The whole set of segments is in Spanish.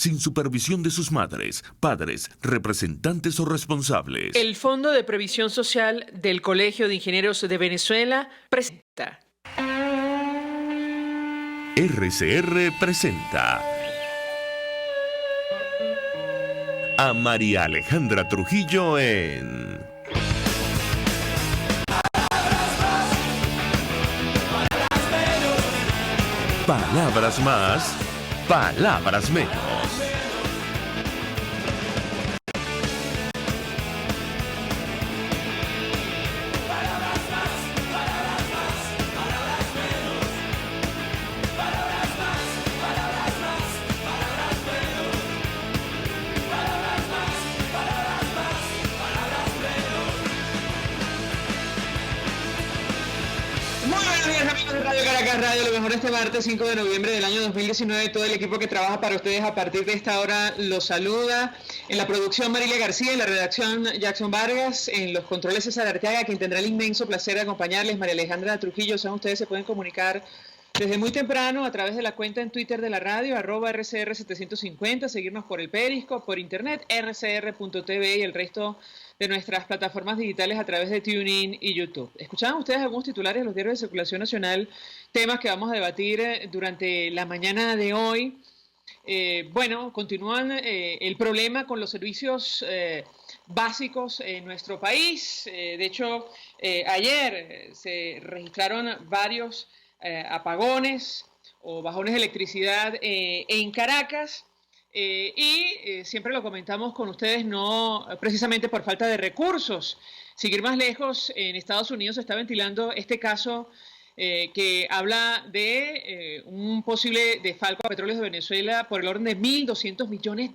sin supervisión de sus madres, padres, representantes o responsables. El Fondo de Previsión Social del Colegio de Ingenieros de Venezuela presenta. RCR presenta a María Alejandra Trujillo en Palabras más, palabras menos. Radio, lo mejor este martes 5 de noviembre del año 2019. Todo el equipo que trabaja para ustedes a partir de esta hora los saluda. En la producción Marilia García, en la redacción Jackson Vargas, en los controles César Arteaga, quien tendrá el inmenso placer de acompañarles, María Alejandra Trujillo. Saben, ustedes se pueden comunicar desde muy temprano a través de la cuenta en Twitter de la radio, @RCR750, seguirnos por el Periscope, por internet, rcr.tv y el resto de nuestras plataformas digitales a través de TuneIn y YouTube. ¿Escuchaban ustedes algunos titulares de los diarios de circulación nacional? Temas que vamos a debatir durante la mañana de hoy. Continúan el problema con los servicios básicos en nuestro país. De hecho, ayer se registraron varios apagones o bajones de electricidad en Caracas. Siempre lo comentamos con ustedes, no precisamente por falta de recursos. Seguir más lejos, en Estados Unidos se está ventilando este caso que habla de un posible desfalco a Petróleos de Venezuela por el orden de $1.200 millones,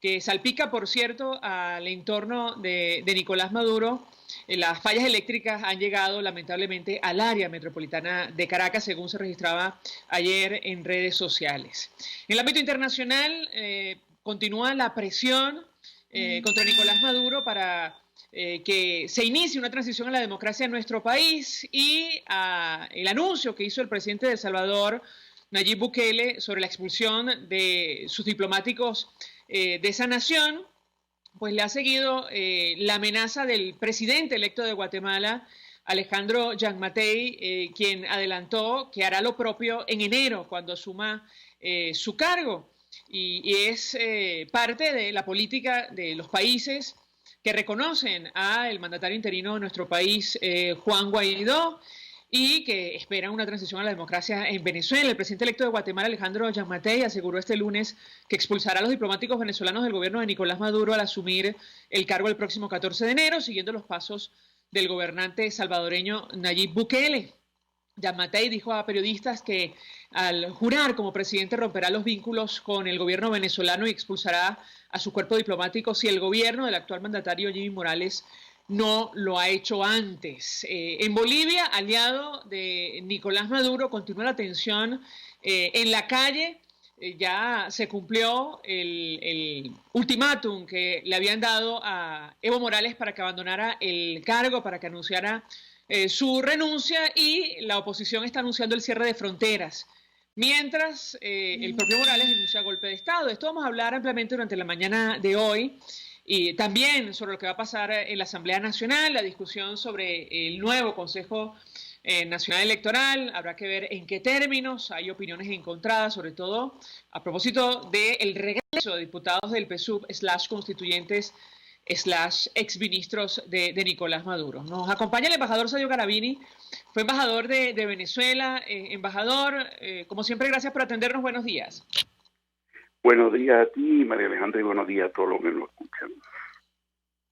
que salpica, por cierto, al entorno de Nicolás Maduro. Las fallas eléctricas han llegado lamentablemente al área metropolitana de Caracas, según se registraba ayer en redes sociales. En el ámbito internacional continúa la presión contra Nicolás Maduro para que se inicie una transición a la democracia en nuestro país y el anuncio que hizo el presidente de El Salvador, Nayib Bukele, sobre la expulsión de sus diplomáticos de esa nación. Pues le ha seguido la amenaza del presidente electo de Guatemala, Alejandro Giammattei, quien adelantó que hará lo propio en enero cuando asuma su cargo. Y es parte de la política de los países que reconocen al mandatario interino de nuestro país, Juan Guaidó, y que esperan una transición a la democracia en Venezuela. El presidente electo de Guatemala, Alejandro Giammattei, aseguró este lunes que expulsará a los diplomáticos venezolanos del gobierno de Nicolás Maduro al asumir el cargo el próximo 14 de enero, siguiendo los pasos del gobernante salvadoreño Nayib Bukele. Giammattei dijo a periodistas que al jurar como presidente romperá los vínculos con el gobierno venezolano y expulsará a su cuerpo diplomático si el gobierno del actual mandatario Jimmy Morales no lo ha hecho antes. En Bolivia, aliado de Nicolás Maduro, continúa la tensión en la calle. Ya se cumplió el ultimátum que le habían dado a Evo Morales para que abandonara el cargo, para que anunciara su renuncia, y la oposición está anunciando el cierre de fronteras. Mientras el propio Morales denuncia golpe de Estado. De esto vamos a hablar ampliamente durante la mañana de hoy. Y también sobre lo que va a pasar en la Asamblea Nacional, la discusión sobre el nuevo Consejo Nacional Electoral. Habrá que ver en qué términos. Hay opiniones encontradas, sobre todo a propósito del regreso de diputados del PSUV / constituyentes / exministros de Nicolás Maduro. Nos acompaña el embajador Sadio Garavini, fue embajador de Venezuela. Embajador, como siempre, gracias por atendernos. Buenos días. Buenos días a ti, María Alejandra, y buenos días a todos los que nos escuchan.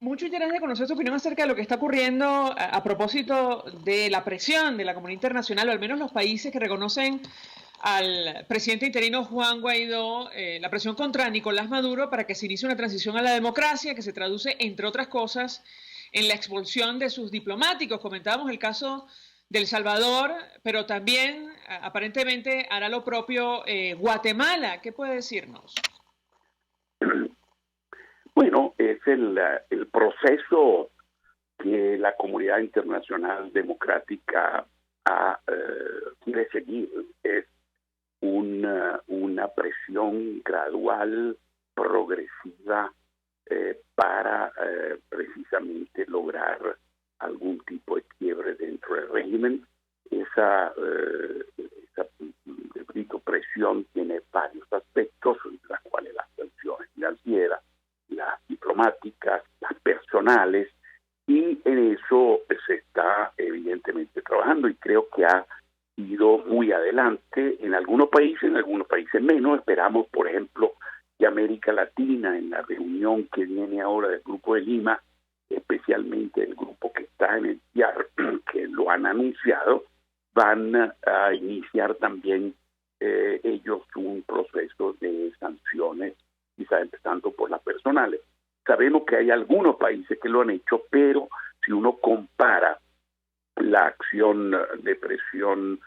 Mucho interés de conocer su opinión acerca de lo que está ocurriendo a propósito de la presión de la comunidad internacional, o al menos los países que reconocen al presidente interino Juan Guaidó, la presión contra Nicolás Maduro para que se inicie una transición a la democracia que se traduce, entre otras cosas, en la expulsión de sus diplomáticos. Comentábamos el caso de El Salvador, pero también aparentemente hará lo propio Guatemala. ¿Qué puede decirnos? Bueno, es el proceso que la comunidad internacional democrática quiere seguir. Es una presión gradual, progresiva, para precisamente lograr algún tipo de quiebre dentro del régimen. Esa presión tiene varios aspectos, entre las cuales las sanciones financieras, las diplomáticas, las personales, y en eso se está evidentemente trabajando, y creo que ha ido muy adelante en algunos países menos. Esperamos, por ejemplo, que América Latina, en la reunión que viene ahora del Grupo de Lima, especialmente el grupo que está en el TIAR, que lo han anunciado, van a iniciar también ellos un proceso de sanciones, quizá empezando por las personales. Sabemos que hay algunos países que lo han hecho, pero si uno compara la acción de presión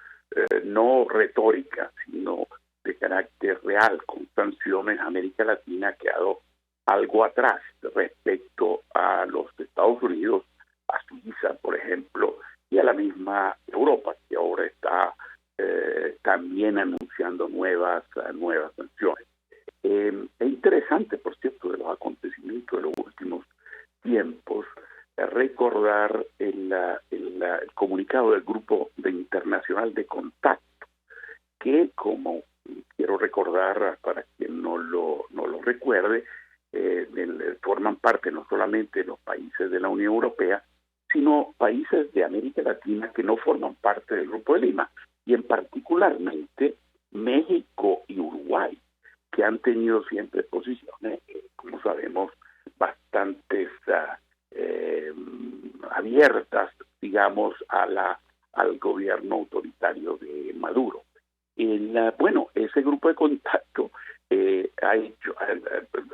no retórica, sino de carácter real, con sanciones, América Latina ha quedado algo atrás respecto a los Estados Unidos, a Suiza, por ejemplo, y a la misma Europa, que ahora está también anunciando nuevas sanciones. Es interesante, por cierto, de los acontecimientos de los últimos tiempos, recordar el comunicado del Grupo Internacional de Contacto, que, como quiero recordar para quien no lo recuerde, forman parte no solamente de los países de la Unión Europea, sino países de América Latina que no forman parte del Grupo de Lima, y en particularmente México y Uruguay, que han tenido siempre posiciones, como sabemos, bastante abiertas, digamos, al gobierno autoritario de Maduro. Ese grupo de contacto ha hecho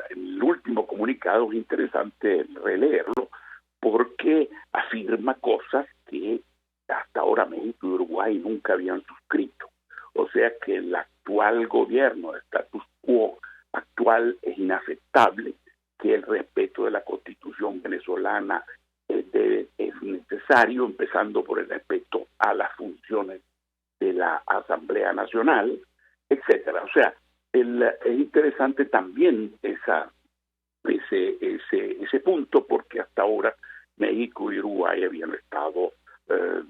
el último comunicado. Es interesante releerlo porque afirma cosas que hasta ahora México y Uruguay nunca habían suscrito. O sea que el actual gobierno, el status quo actual, es inaceptable, que el respeto de la Constitución venezolana es necesario, empezando por el respeto a las funciones de la Asamblea Nacional, etcétera. O sea, es interesante también ese punto, porque hasta ahora México y Uruguay habían estado,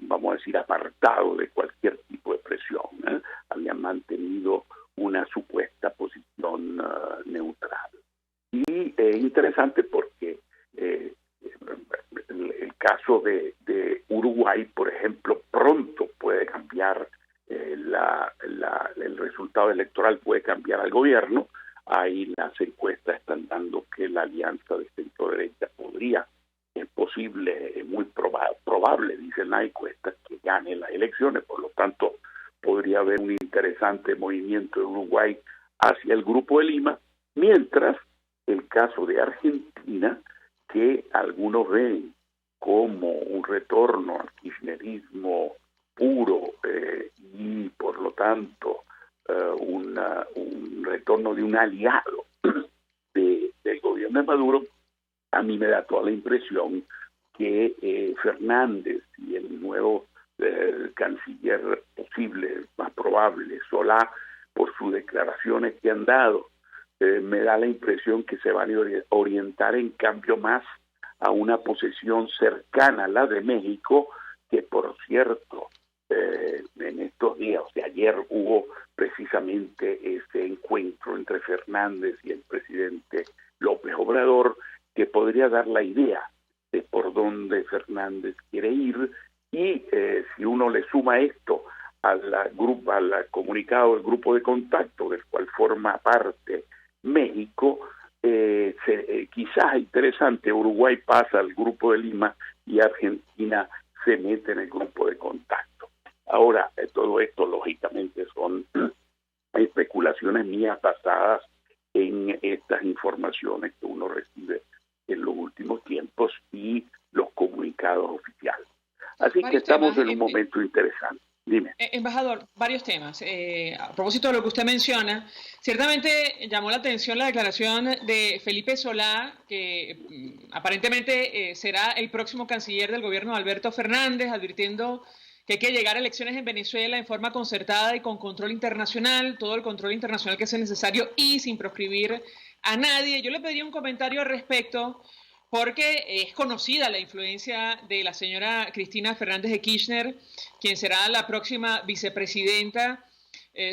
vamos a decir, apartados de cualquier tipo de presión, habían mantenido una supuesta posición neutral. Y es interesante porque el caso de Uruguay, por ejemplo, pronto puede cambiar el resultado electoral, puede cambiar al gobierno. Ahí las encuestas están dando que la alianza de centro-derecha podría, es posible, es muy probable, dicen las encuestas, que gane las elecciones. Por lo tanto, podría haber un interesante movimiento de Uruguay hacia el Grupo de Lima, mientras el caso de Argentina, que algunos ven como un retorno al kirchnerismo puro y por lo tanto un retorno de un aliado del gobierno de Maduro, a mí me da toda la impresión que Fernández y el nuevo canciller posible, más probable, Solá, por sus declaraciones que han dado, me da la impresión que se van a orientar en cambio más a una posición cercana a la de México, que por cierto, en estos días, o sea, ayer hubo precisamente ese encuentro entre Fernández y el presidente López Obrador, que podría dar la idea de por dónde Fernández quiere ir. Y si uno le suma esto al comunicado del Grupo de Contacto, del cual forma parte México, quizás interesante, Uruguay pasa al Grupo de Lima y Argentina se mete en el Grupo de Contacto. Ahora, todo esto lógicamente son especulaciones mías basadas en estas informaciones que uno recibe en los últimos tiempos y los comunicados oficiales. Así que estamos en un momento interesante. Dime. Embajador, varios temas. A propósito de lo que usted menciona, ciertamente llamó la atención la declaración de Felipe Solá, que aparentemente será el próximo canciller del gobierno de Alberto Fernández, advirtiendo que hay que llegar a elecciones en Venezuela en forma concertada y con control internacional, todo el control internacional que sea necesario y sin proscribir a nadie. Yo le pediría un comentario al respecto porque es conocida la influencia de la señora Cristina Fernández de Kirchner, quien será la próxima vicepresidenta,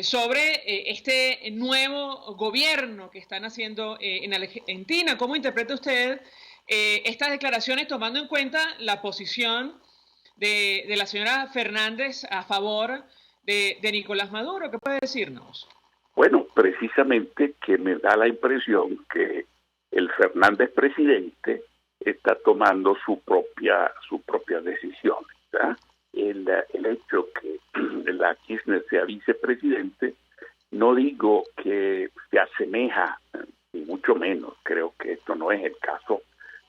sobre este nuevo gobierno que están haciendo en Argentina. ¿Cómo interpreta usted estas declaraciones tomando en cuenta la posición de la señora Fernández a favor de Nicolás Maduro? ¿Qué puede decirnos? Bueno, precisamente que me da la impresión que el Fernández presidente está tomando sus propias decisiones. ¿Verdad? El hecho que la Kirchner sea vicepresidente, no digo que se asemeja, ni mucho menos, creo que esto no es el caso,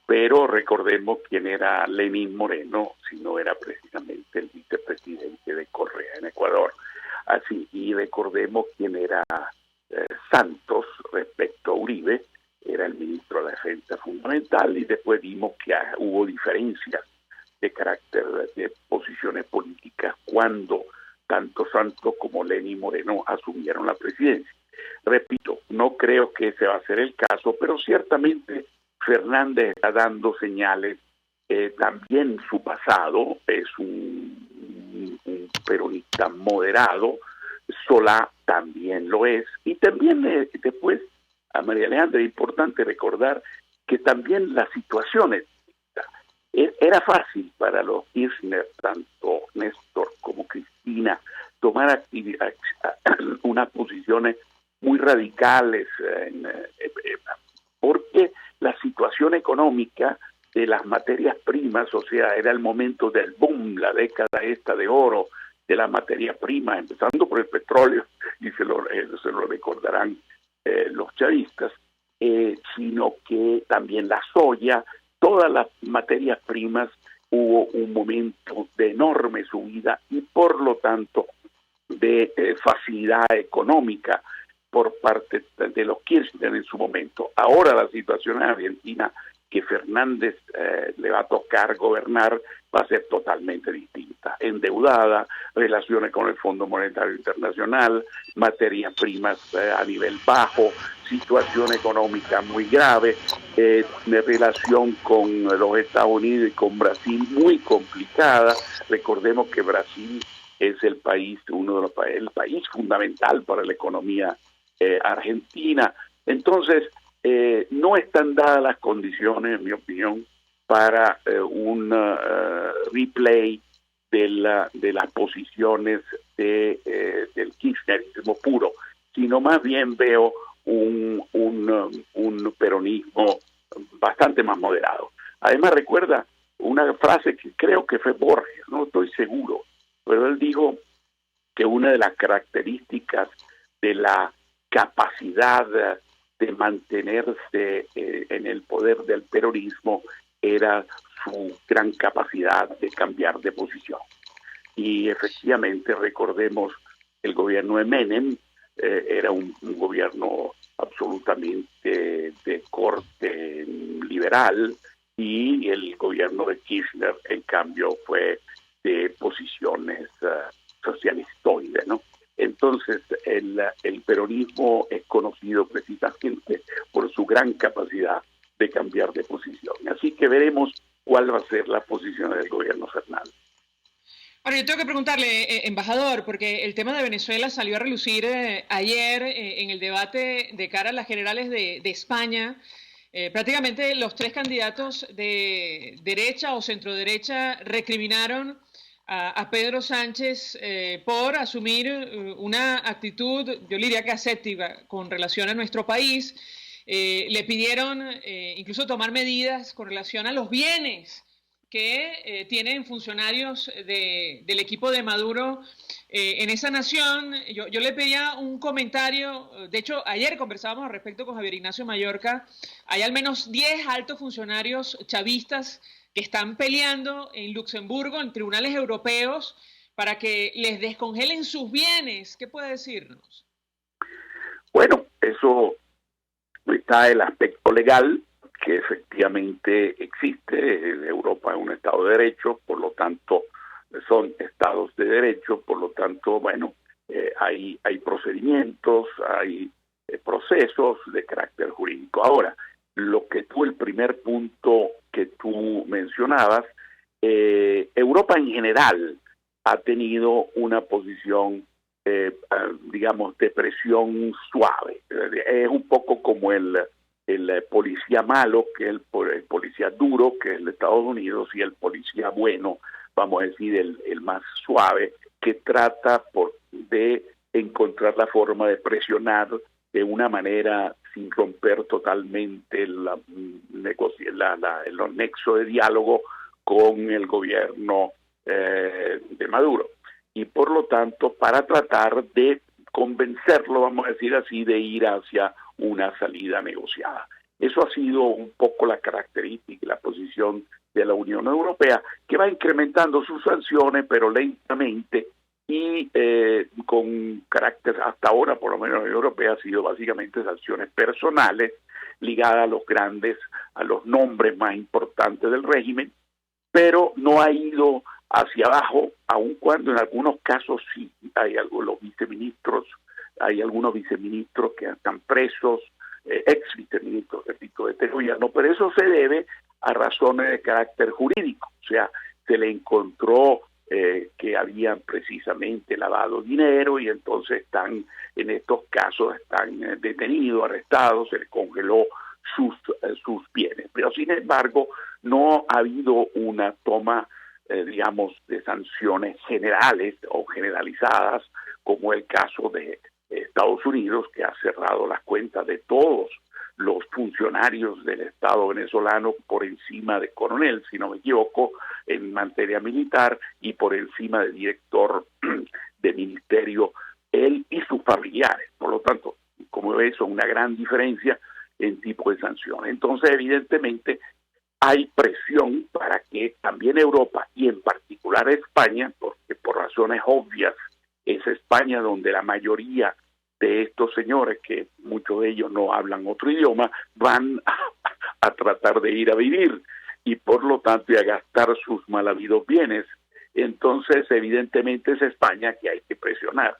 pero recordemos quién era Lenín Moreno, si no era precisamente el vicepresidente de Correa en Ecuador. Así, y recordemos quién era Santos respecto a Uribe, era el ministro de la Defensa fundamental, y después vimos que hubo diferencias de carácter de posiciones políticas cuando tanto Santos como Lenín Moreno asumieron la presidencia. Repito, no creo que ese va a ser el caso, pero ciertamente Fernández está dando señales. También su pasado es un peronista moderado, Solá también lo es, y también después a María Alejandra es importante recordar que también las situaciones, era fácil para los Kirchner, tanto Néstor como Cristina, tomar unas posiciones muy radicales, porque la situación económica de las materias primas, o sea, era el momento del boom, la década esta de oro de las materias primas, empezando por el petróleo, y se lo recordarán los chavistas, sino que también la soya, todas las materias primas, hubo un momento de enorme subida y por lo tanto de facilidad económica por parte de los Kirchner en su momento. Ahora la situación en Argentina, que Fernández le va a tocar gobernar, va a ser totalmente distinta. Endeudada, relaciones con el Fondo Monetario Internacional, materias primas a nivel bajo, situación económica muy grave, relación con los Estados Unidos y con Brasil muy complicada. Recordemos que Brasil es el país fundamental para la economía argentina. Entonces, no están dadas las condiciones, en mi opinión, para un replay de las posiciones del kirchnerismo puro, sino más bien veo un peronismo bastante más moderado. Además, recuerda una frase que creo que fue Borges, no estoy seguro, pero él dijo que una de las características de la capacidad de mantenerse en el poder del peronismo era su gran capacidad de cambiar de posición. Y efectivamente, recordemos, el gobierno de Menem era un gobierno absolutamente de corte liberal, y el gobierno de Kirchner, en cambio, fue de posiciones socialistoides, ¿no? Entonces, el peronismo es conocido precisamente por su gran capacidad de cambiar de posición. Así que veremos cuál va a ser la posición del gobierno Fernández. Ahora, yo tengo que preguntarle, embajador, porque el tema de Venezuela salió a relucir ayer en el debate de cara a las generales de España. Prácticamente los tres candidatos de derecha o centroderecha recriminaron a Pedro Sánchez por asumir una actitud, yo diría que aséptica, con relación a nuestro país. Le pidieron incluso tomar medidas con relación a los bienes que tienen funcionarios del equipo de Maduro en esa nación. Yo le pedía un comentario. De hecho, ayer conversábamos al respecto con Javier Ignacio Mallorca. Hay al menos 10 altos funcionarios chavistas que están peleando en Luxemburgo, en tribunales europeos, para que les descongelen sus bienes. ¿Qué puede decirnos? Bueno, eso está el aspecto legal, que efectivamente existe. Europa es un Estado de Derecho, por lo tanto son estados de derecho, por lo tanto, bueno, hay procedimientos, hay procesos de carácter jurídico. Ahora, el primer punto que tú mencionabas, Europa en general ha tenido una posición, digamos, de presión suave. Es un poco como el policía malo, que es el policía duro, que es el de Estados Unidos, y el policía bueno, vamos a decir, el más suave, que trata de encontrar la forma de presionar de una manera sin romper totalmente los nexos de diálogo con el gobierno de Maduro. Y por lo tanto, para tratar de convencerlo, vamos a decir así, de ir hacia una salida negociada. Eso ha sido un poco la característica y la posición de la Unión Europea, que va incrementando sus sanciones, pero lentamente, y con carácter, hasta ahora por lo menos la Unión Europea, ha sido básicamente sanciones personales ligadas a los nombres más importantes del régimen, pero no ha ido hacia abajo, aun cuando en algunos casos sí hay algunos viceministros que están presos, ex viceministros, repito, de este gobierno, pero eso se debe a razones de carácter jurídico, o sea, se le encontró que habían precisamente lavado dinero y entonces en estos casos están detenidos, arrestados, se les congeló sus bienes. Pero sin embargo, no ha habido una toma, digamos, de sanciones generales o generalizadas, como el caso de Estados Unidos, que ha cerrado las cuentas de todos los funcionarios del Estado venezolano por encima de coronel, si no me equivoco, en materia militar, y por encima del director de ministerio, él y sus familiares. Por lo tanto, como ves, son una gran diferencia en tipo de sanciones. Entonces, evidentemente, hay presión para que también Europa, y en particular España, porque por razones obvias es España donde la mayoría de estos señores, que muchos de ellos no hablan otro idioma, van a tratar de ir a vivir y por lo tanto a gastar sus mal habidos bienes. Entonces, evidentemente es España que hay que presionar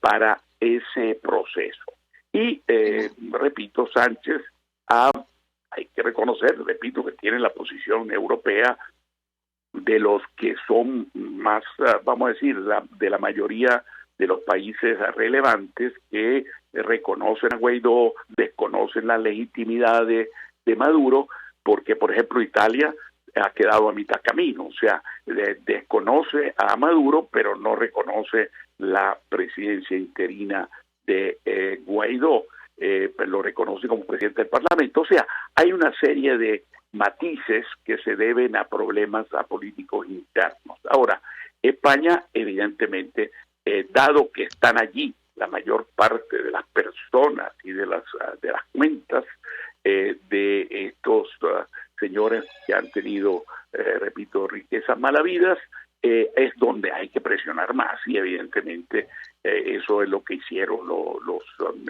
para ese proceso. Y, repito, Sánchez hay que reconocer, repito, que tiene la posición europea de los que son más, vamos a decir, de la mayoría de los países relevantes que reconocen a Guaidó, desconocen la legitimidad de Maduro, porque, por ejemplo, Italia ha quedado a mitad camino, o sea, desconoce a Maduro, pero no reconoce la presidencia interina de Guaidó, lo reconoce como presidente del Parlamento. O sea, hay una serie de matices que se deben a problemas políticos internos. Ahora, España, evidentemente, dado que están allí la mayor parte de las personas y de las cuentas de estos señores que han tenido, repito, riquezas malavidas, es donde hay que presionar más, y evidentemente eso es lo que hicieron los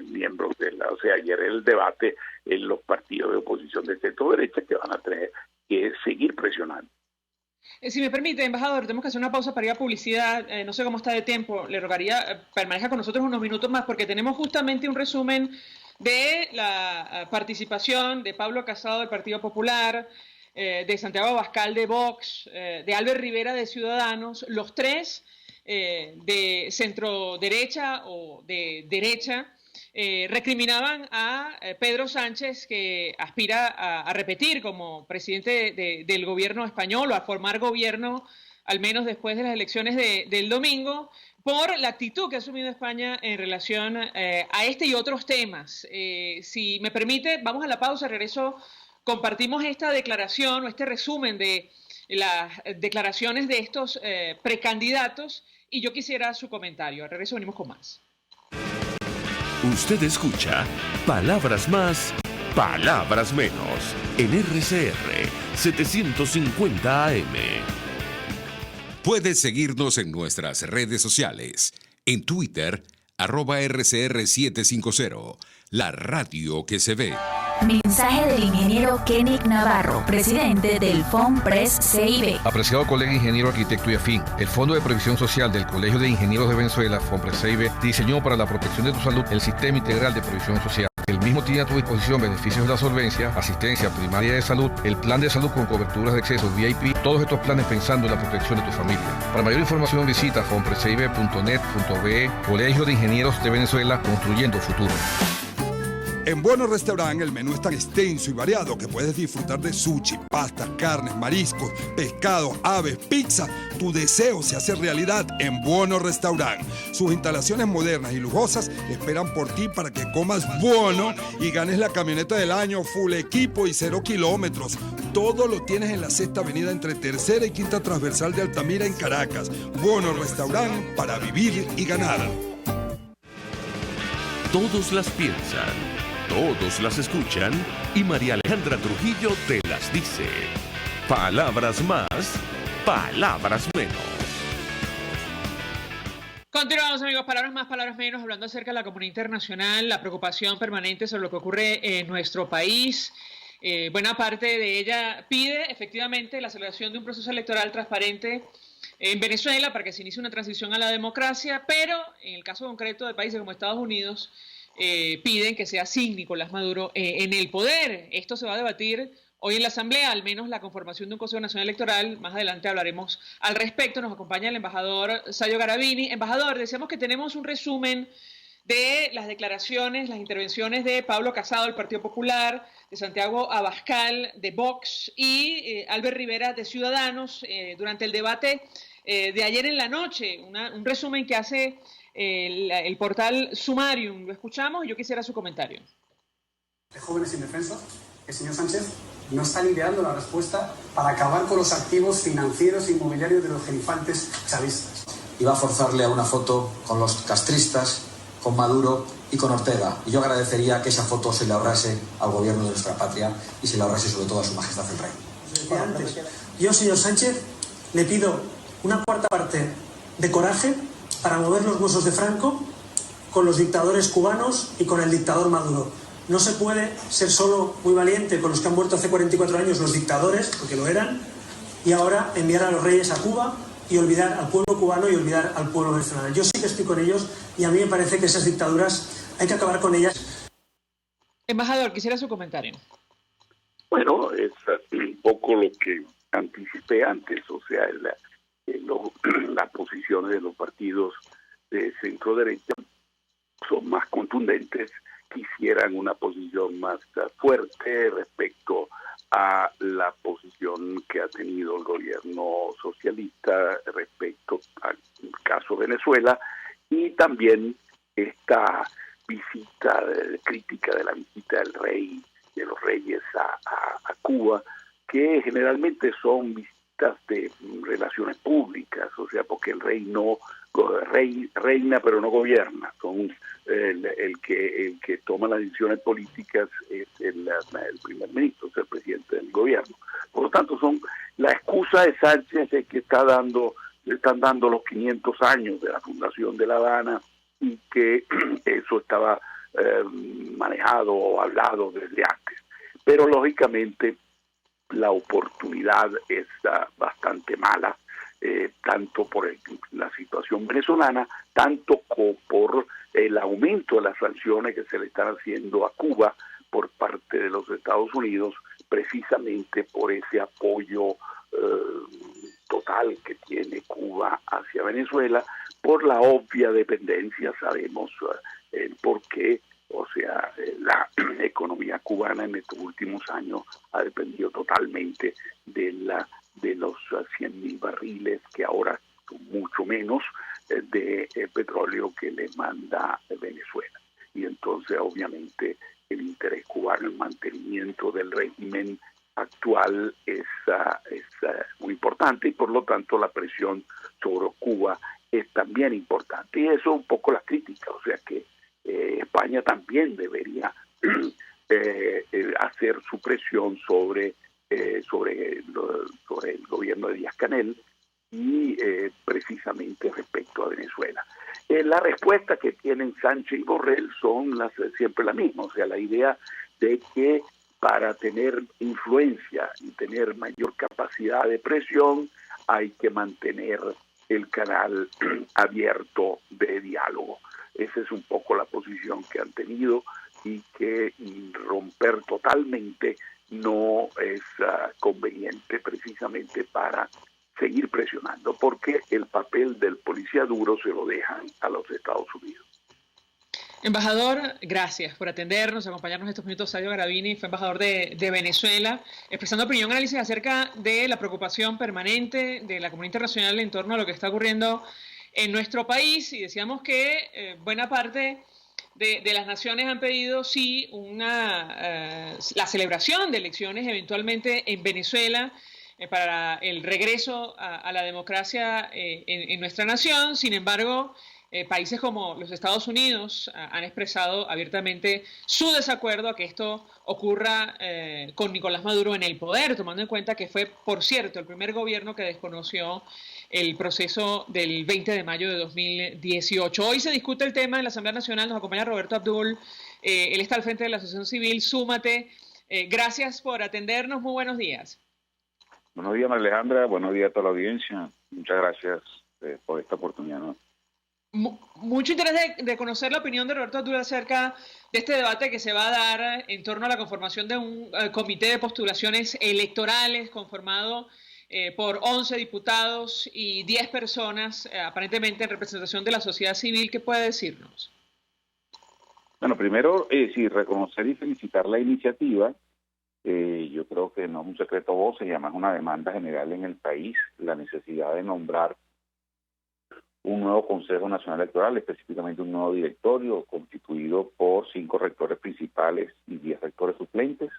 miembros o sea, ayer el debate en los partidos de oposición de centro derecha, que van a tener que seguir presionando. Si me permite, embajador, tenemos que hacer una pausa para ir a publicidad. No sé cómo está de tiempo. Le rogaría permanezca con nosotros unos minutos más, porque tenemos justamente un resumen de la participación de Pablo Casado del Partido Popular, de Santiago Abascal de Vox, de Albert Rivera de Ciudadanos, los tres de centro derecha o de derecha. Recriminaban a Pedro Sánchez, que aspira a repetir como presidente del gobierno español, o a formar gobierno al menos después de las elecciones del domingo, por la actitud que ha asumido España en relación a este y otros temas. Si me permite, vamos a la pausa, regreso, compartimos esta declaración o este resumen de las declaraciones de estos precandidatos, y yo quisiera su comentario. Al regreso venimos con más. Usted escucha Palabras Más, Palabras Menos en RCR 750 AM. Puedes seguirnos en nuestras redes sociales. En Twitter, @RCR750, la radio que se ve. Mensaje del ingeniero Kenick Navarro, presidente del FOMPRES CIB. Apreciado colega ingeniero, arquitecto y afín, el Fondo de Previsión Social del Colegio de Ingenieros de Venezuela, FOMPRES CIB, diseñó para la protección de tu salud el Sistema Integral de Previsión Social. El mismo tiene a tu disposición beneficios de la solvencia, asistencia primaria de salud, el plan de salud con coberturas de acceso VIP, todos estos planes pensando en la protección de tu familia. Para mayor información visita fomprescibe.net.be, Colegio de Ingenieros de Venezuela, construyendo futuro. En Bueno Restaurant el menú es tan extenso y variado que puedes disfrutar de sushi, pastas, carnes, mariscos, pescados, aves, pizza. Tu deseo se hace realidad en Bueno Restaurant. Sus instalaciones modernas y lujosas esperan por ti para que comas bueno y ganes la camioneta del año, full equipo y 0 kilómetros. Todo lo tienes en la Sexta Avenida entre Tercera y Quinta Transversal de Altamira en Caracas. Bueno Restaurant, para vivir y ganar. Todos las piensan, todos las escuchan y María Alejandra Trujillo te las dice. Palabras más, palabras menos. Continuamos, amigos. Palabras más, palabras menos, hablando acerca de la comunidad internacional, la preocupación permanente sobre lo que ocurre en nuestro país. Buena parte de ella pide efectivamente la celebración de un proceso electoral transparente en Venezuela para que se inicie una transición a la democracia, pero en el caso concreto de países como Estados Unidos, piden que sea sin Nicolás Maduro en el poder. Esto se va a debatir hoy en la Asamblea, al menos la conformación de un Consejo Nacional Electoral. Más adelante hablaremos al respecto. Nos acompaña el embajador Sayo Garavini. Embajador, decíamos que tenemos un resumen de las declaraciones, las intervenciones de Pablo Casado, del Partido Popular, de Santiago Abascal, de Vox, y Albert Rivera, de Ciudadanos, durante el debate de ayer en la noche. Un resumen que hace el portal Sumarium. Lo escuchamos y yo quisiera su comentario. De Jóvenes Indefensos, el señor Sánchez no está liderando la respuesta para acabar con los activos financieros e inmobiliarios de los gerifantes chavistas. Y va a forzarle a una foto con los castristas, con Maduro y con Ortega. Y yo agradecería que esa foto se le ahorrase al gobierno de nuestra patria y se le ahorrase sobre todo a su majestad el rey. Yo, señor Sánchez, le pido una cuarta parte de coraje para mover los huesos de Franco con los dictadores cubanos y con el dictador Maduro. No se puede ser solo muy valiente con los que han muerto hace 44 años los dictadores, porque lo eran, y ahora enviar a los reyes a Cuba y olvidar al pueblo cubano y olvidar al pueblo venezolano. Yo sí que estoy con ellos y a mí me parece que esas dictaduras hay que acabar con ellas. Embajador, quisiera su comentario. Bueno, es un poco lo que anticipé antes, o sea, las posiciones de los partidos de centro derecha son más contundentes, quisieran una posición más fuerte respecto a la posición que ha tenido el gobierno socialista respecto al caso Venezuela, y también esta visita crítica de la visita del rey, de los reyes a Cuba, que generalmente son visitas de relaciones públicas, o sea, porque el rey no reina pero no gobierna, son el que toma las decisiones políticas es el primer ministro, es el presidente del gobierno. Por lo tanto, son la excusa de Sánchez es que le están dando los 500 años de la fundación de La Habana y que eso estaba manejado o hablado desde antes. Pero lógicamente la oportunidad es bastante mala, tanto por la situación venezolana, tanto por el aumento de las sanciones que se le están haciendo a Cuba por parte de los Estados Unidos, precisamente por ese apoyo total que tiene Cuba hacia Venezuela, por la obvia dependencia, sabemos el por qué. O sea, la economía cubana en estos últimos años ha dependido totalmente de los 100.000 barriles, que ahora son mucho menos, de petróleo que le manda Venezuela. Y entonces, obviamente, el interés cubano, el mantenimiento del régimen actual es muy importante, y por lo tanto la presión sobre Cuba es también importante. Y eso es un poco la crítica, o sea que España también debería hacer su presión sobre el gobierno de Díaz-Canel y precisamente respecto a Venezuela. La respuesta que tienen Sánchez y Borrell son siempre la misma, o sea, la idea de que para tener influencia y tener mayor capacidad de presión hay que mantener el canal abierto de diálogo. Esa es un poco la posición que han tenido y que romper totalmente no es conveniente precisamente para seguir presionando, porque el papel del policía duro se lo dejan a los Estados Unidos. Embajador, gracias por atendernos, acompañarnos estos minutos. Sadio Garavini fue embajador de Venezuela, expresando opinión y análisis acerca de la preocupación permanente de la comunidad internacional en torno a lo que está ocurriendo en nuestro país. Y decíamos que buena parte de las naciones han pedido sí la celebración de elecciones eventualmente en Venezuela para el regreso a la democracia en nuestra nación. Sin embargo, países como los Estados Unidos han expresado abiertamente su desacuerdo a que esto ocurra con Nicolás Maduro en el poder, tomando en cuenta que fue, por cierto, el primer gobierno que desconoció el proceso del 20 de mayo de 2018. Hoy se discute el tema en la Asamblea Nacional, nos acompaña Roberto Abdul, él está al frente de la Asociación Civil Súmate. Gracias por atendernos, muy buenos días. Buenos días, María Alejandra, buenos días a toda la audiencia. Muchas gracias por esta oportunidad, ¿no? Mucho interés de conocer la opinión de Roberto Abdul acerca de este debate que se va a dar en torno a la conformación de un comité de postulaciones electorales conformado por 11 diputados y 10 personas, aparentemente en representación de la sociedad civil. ¿Qué puede decirnos? Bueno, primero, sí, reconocer y felicitar la iniciativa. Yo creo que no es un secreto a voces y además una demanda general en el país, la necesidad de nombrar un nuevo Consejo Nacional Electoral, específicamente un nuevo directorio constituido por 5 rectores principales y 10 rectores suplentes.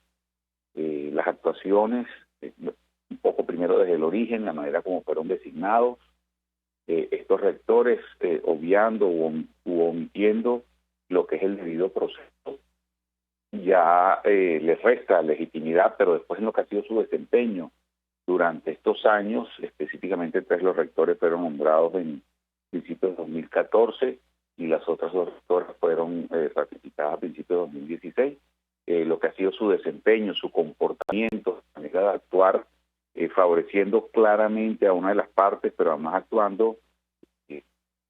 Las actuaciones, un poco primero desde el origen, la manera como fueron designados, estos rectores obviando u omitiendo lo que es el debido proceso, ya les resta legitimidad, pero después en lo que ha sido su desempeño durante estos años, específicamente 3 los rectores fueron nombrados en principios de 2014 y las otras 2 rectoras fueron ratificadas a principios de 2016. Lo que ha sido su desempeño, su comportamiento, su manera de actuar, favoreciendo claramente a una de las partes, pero además actuando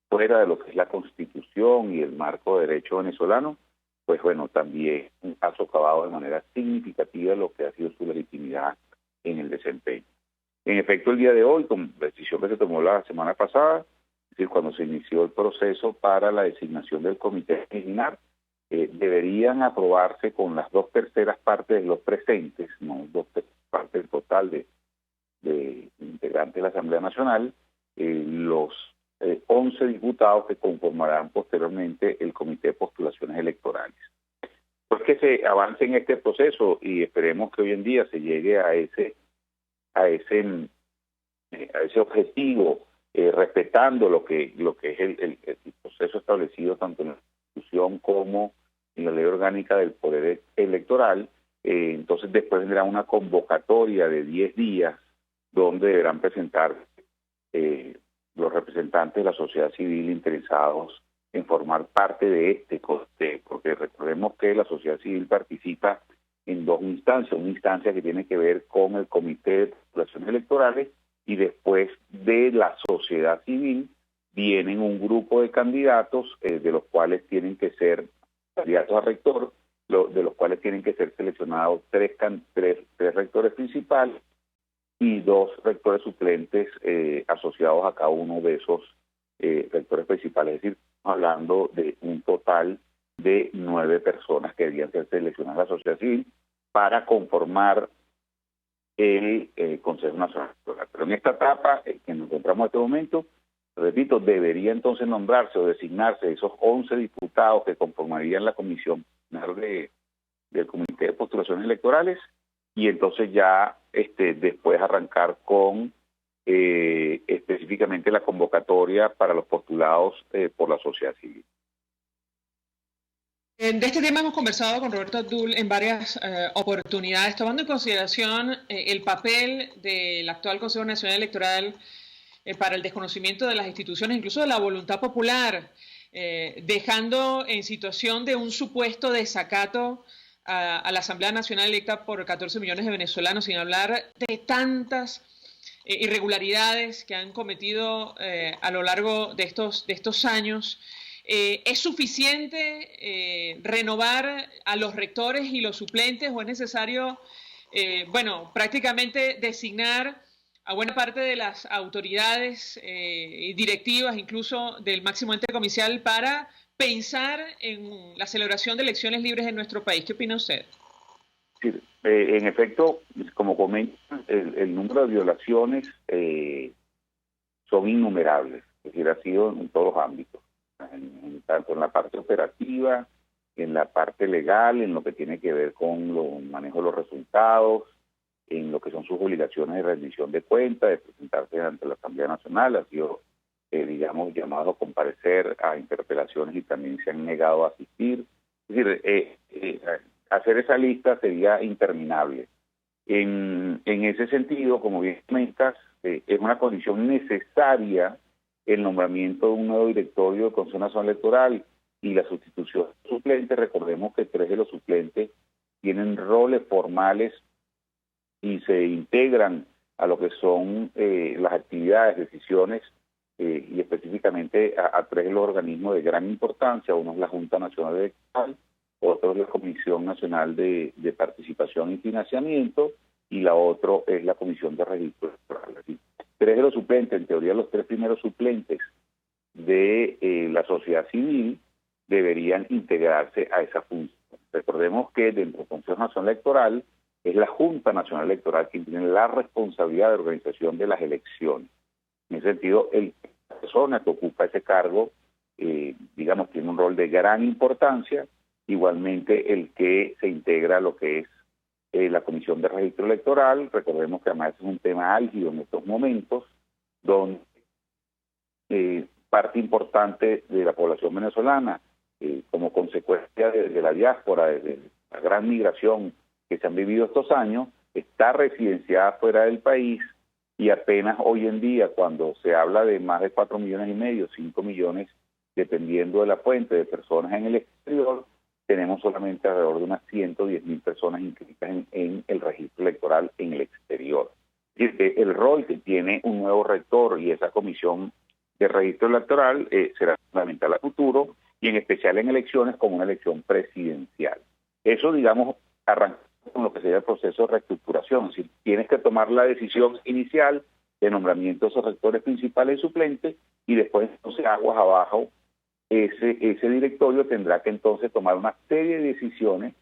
fuera de lo que es la Constitución y el marco de derecho venezolano, pues bueno, también ha socavado de manera significativa lo que ha sido su legitimidad en el desempeño. En efecto, el día de hoy, con la decisión que se tomó la semana pasada, es decir, cuando se inició el proceso para la designación del comité disciplinar, deberían aprobarse con las 2/3 partes de los presentes, no 2/3 partes del total de integrantes de la Asamblea Nacional, los 11 diputados que conformarán posteriormente el Comité de Postulaciones Electorales. Pues que se avance en este proceso y esperemos que hoy en día se llegue a ese objetivo, respetando lo que es el proceso establecido tanto en la Constitución como en la Ley Orgánica del Poder Electoral. Entonces después vendrá una convocatoria de 10 días donde deberán presentar los representantes de la sociedad civil interesados en formar parte de este comité, porque recordemos que la sociedad civil participa en 2 instancias, una instancia que tiene que ver con el Comité de Postulaciones Electorales y después de la sociedad civil vienen un grupo de candidatos de los cuales tienen que ser candidatos a rector, de los cuales tienen que ser seleccionados 3 rectores principales y 2 rectores suplentes asociados a cada uno de esos rectores principales. Es decir, hablando de un total de 9 personas que debían ser seleccionadas a la sociedad civil para conformar el Consejo Nacional Electoral. Pero en esta etapa que nos encontramos en este momento, repito, debería entonces nombrarse o designarse esos 11 diputados que conformarían la comisión del Comité de Postulaciones Electorales y entonces ya después arrancar con específicamente la convocatoria para los postulados por la sociedad civil. De este tema hemos conversado con Roberto Abdul en varias oportunidades, tomando en consideración el papel del actual Consejo Nacional Electoral para el desconocimiento de las instituciones, incluso de la voluntad popular, dejando en situación de un supuesto desacato a la Asamblea Nacional electa por 14 millones de venezolanos, sin hablar de tantas irregularidades que han cometido a lo largo de estos años. ¿Es suficiente renovar a los rectores y los suplentes o es necesario, prácticamente designar a buena parte de las autoridades y directivas, incluso del máximo ente comicial, para pensar en la celebración de elecciones libres en nuestro país? ¿Qué opina usted? Sí, en efecto, como comentan, el número de violaciones son innumerables, es decir, ha sido en todos los ámbitos, tanto en la parte operativa, en la parte legal, en lo que tiene que ver con el manejo de los resultados, en lo que son sus obligaciones de rendición de cuentas, de presentarse ante la Asamblea Nacional. Ha sido, llamado a comparecer a interpelaciones y también se han negado a asistir. Es decir, hacer esa lista sería interminable. En ese sentido, como bien comentas, es una condición necesaria el nombramiento de un nuevo directorio del Consejo Nacional Electoral y la sustitución de suplentes. Recordemos que 3 de los suplentes tienen roles formales y se integran a lo que son las actividades, decisiones, y específicamente a 3 de los organismos de gran importancia. Uno es la Junta Nacional Electoral, otro es la Comisión Nacional de Participación y Financiamiento, y la otra es la Comisión de Registro Electoral. Así, 3 de los suplentes, en teoría los 3 primeros suplentes de la sociedad civil deberían integrarse a esa función. Recordemos que dentro del Consejo Nacional Electoral es la Junta Nacional Electoral quien tiene la responsabilidad de organización de las elecciones. En ese sentido, la persona que ocupa ese cargo, tiene un rol de gran importancia. Igualmente, el que se integra a lo que es la Comisión de Registro Electoral. Recordemos que además es un tema álgido en estos momentos, donde parte importante de la población venezolana, como consecuencia de la diáspora, de la gran migración que se han vivido estos años, está residenciada fuera del país, y apenas hoy en día, cuando se habla de más de 4 millones y medio, 5 millones, dependiendo de la fuente, de personas en el exterior, tenemos solamente alrededor de unas 110.000 personas inscritas en el registro electoral en el exterior. Es decir, que el rol que tiene un nuevo rector y esa comisión de registro electoral será fundamental a futuro, y en especial en elecciones como una elección presidencial. Eso, arranca con lo que sería el proceso de reestructuración. Es decir, tienes que tomar la decisión inicial de nombramiento de esos rectores principales y suplentes, y después, entonces, aguas abajo, ese directorio tendrá que entonces tomar una serie de decisiones,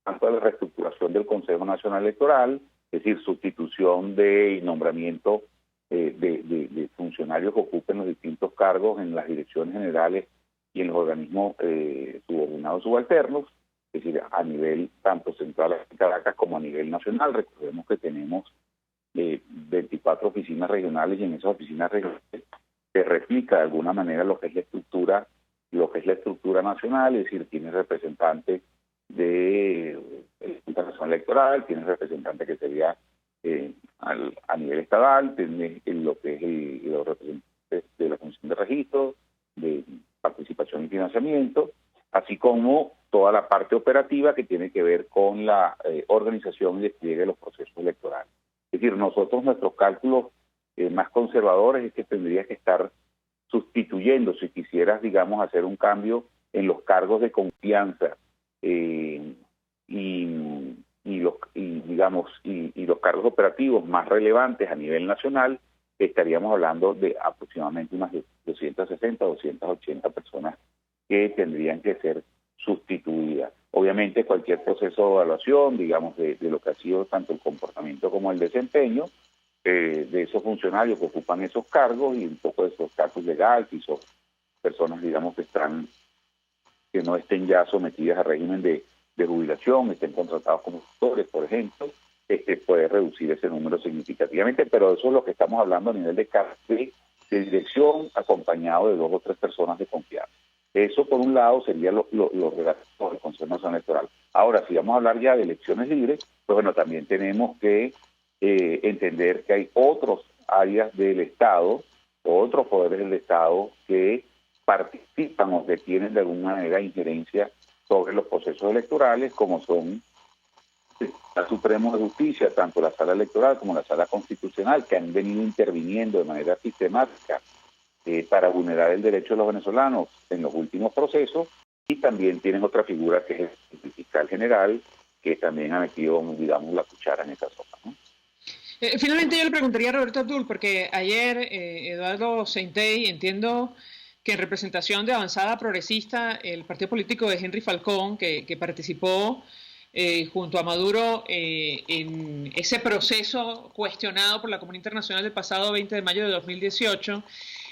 tanto de la reestructuración del Consejo Nacional Electoral, es decir, sustitución y nombramiento de funcionarios que ocupen los distintos cargos en las direcciones generales y en los organismos subordinados subalternos, es decir, a nivel tanto central en Caracas como a nivel nacional. Recordemos que tenemos 24 oficinas regionales, y en esas oficinas regionales se replica de alguna manera lo que es la estructura nacional, es decir, tiene representantes de la Junta Nacional Electoral, tiene representantes que sería a nivel estatal, tiene lo que es los representantes de la Comisión de Registro, de Participación y Financiamiento, así como toda la parte operativa que tiene que ver con la organización y despliegue de los procesos electorales. Es decir, nuestros cálculos más conservadores es que tendría que estar sustituyendo, si quisieras, hacer un cambio en los cargos de confianza y los cargos operativos más relevantes a nivel nacional, estaríamos hablando de aproximadamente unas 260, 280 personas que tendrían que ser sustituidas. Obviamente cualquier proceso de evaluación, de lo que ha sido tanto el comportamiento como el desempeño de esos funcionarios que ocupan esos cargos, y un poco de esos estatus legal, si son personas, que no estén ya sometidas a régimen de jubilación, estén contratados como tutores, por ejemplo, puede reducir ese número significativamente, pero eso es lo que estamos hablando a nivel de dirección, acompañado de 2 o 3 personas de confianza. Eso, por un lado, sería lo relativo al Consejo Nacional Electoral. Ahora, si vamos a hablar ya de elecciones libres, pues bueno, también tenemos que entender que hay otras áreas del Estado, otros poderes del Estado que participan o que tienen de alguna manera injerencia sobre los procesos electorales, como son Supremo de Justicia, tanto la Sala Electoral como la Sala Constitucional, que han venido interviniendo de manera sistemática para vulnerar el derecho de los venezolanos en los últimos procesos, y también tienen otra figura que es el fiscal general, que también ha metido, digamos, la cuchara en esa sopa, ¿no? Finalmente yo le preguntaría a Roberto Abdul, porque ayer Eduardo Seintey, entiendo que en representación de Avanzada Progresista, el partido político de Henry Falcón, que participó junto a Maduro en ese proceso cuestionado por la comunidad internacional del pasado 20 de mayo de 2018,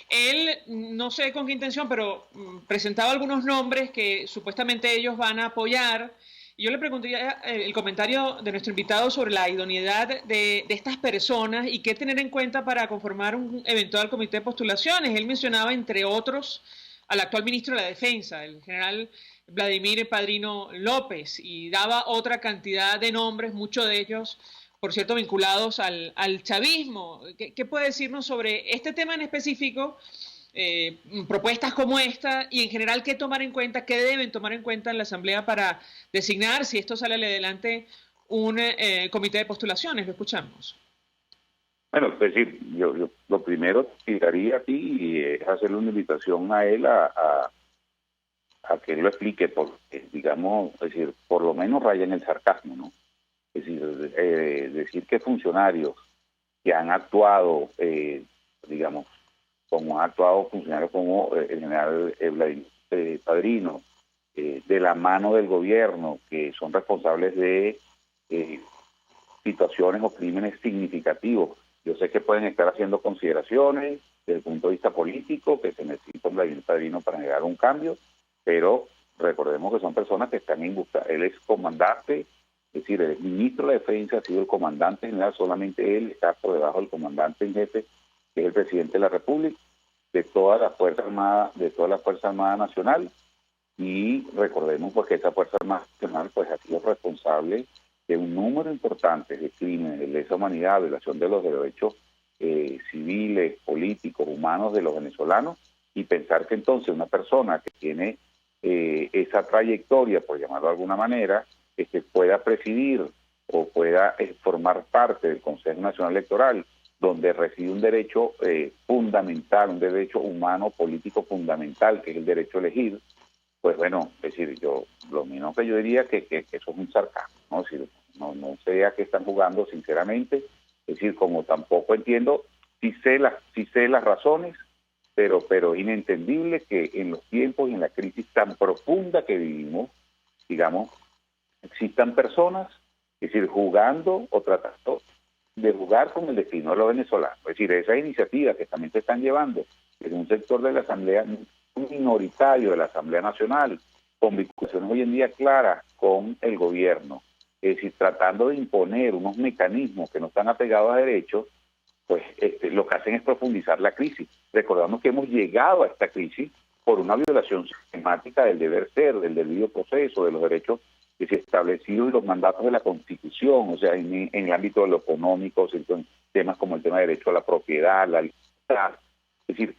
él, no sé con qué intención, pero presentaba algunos nombres que supuestamente ellos van a apoyar. Yo le preguntaría el comentario de nuestro invitado sobre la idoneidad de estas personas y qué tener en cuenta para conformar un eventual comité de postulaciones. Él mencionaba, entre otros, al actual ministro de la Defensa, el general Vladimir Padrino López, y daba otra cantidad de nombres, muchos de ellos, por cierto, vinculados al chavismo. ¿Qué puede decirnos sobre este tema en específico? Propuestas como esta, y en general qué tomar en cuenta, qué deben tomar en cuenta en la Asamblea para designar, si esto sale adelante, un comité de postulaciones. Lo escuchamos. Bueno, es decir, yo lo primero que daría a ti es hacerle una invitación a él a que él lo explique, porque, digamos, es decir, por lo menos raya en el sarcasmo, ¿no? Es decir, decir que funcionarios que han actuado, digamos, como han actuado funcionarios como el general Vladimir Padrino, de la mano del gobierno, que son responsables de situaciones o crímenes significativos. Yo sé que pueden estar haciendo consideraciones desde el punto de vista político, que se necesita un Vladimir Padrino para generar un cambio, pero recordemos que son personas que están en busca. Él es comandante, es decir, el ministro de la Defensa, ha sido el comandante general, solamente él está por debajo del comandante en jefe, que es el presidente de la República, de toda la Fuerza Armada Nacional, y recordemos pues que esa Fuerza Armada Nacional pues ha sido responsable de un número importante de crímenes de lesa humanidad, violación de los derechos civiles, políticos, humanos de los venezolanos, y pensar que entonces una persona que tiene esa trayectoria, por llamarlo de alguna manera, que pueda presidir o pueda formar parte del Consejo Nacional Electoral, donde reside un derecho fundamental, un derecho humano, político fundamental, que es el derecho a elegir, pues bueno, es decir, lo menos que yo diría que eso es un sarcasmo, ¿no? Es decir, no sé a qué están jugando, sinceramente. Es decir, como tampoco entiendo, sí sé las razones, pero es inentendible que en los tiempos y en la crisis tan profunda que vivimos, digamos, existan personas, es decir, jugando o tratando de jugar con el destino de los venezolanos. Es decir, esas iniciativas que también se están llevando en un sector de la Asamblea, un minoritario de la Asamblea Nacional, con vinculaciones hoy en día claras con el gobierno, es decir, tratando de imponer unos mecanismos que no están apegados a derechos, pues lo que hacen es profundizar la crisis. Recordamos que hemos llegado a esta crisis por una violación sistemática del deber ser, del debido proceso, de los derechos que se establecidos y los mandatos de la Constitución, o sea, en el ámbito de lo económico, en temas como el tema de derecho a la propiedad, la libertad. Es decir,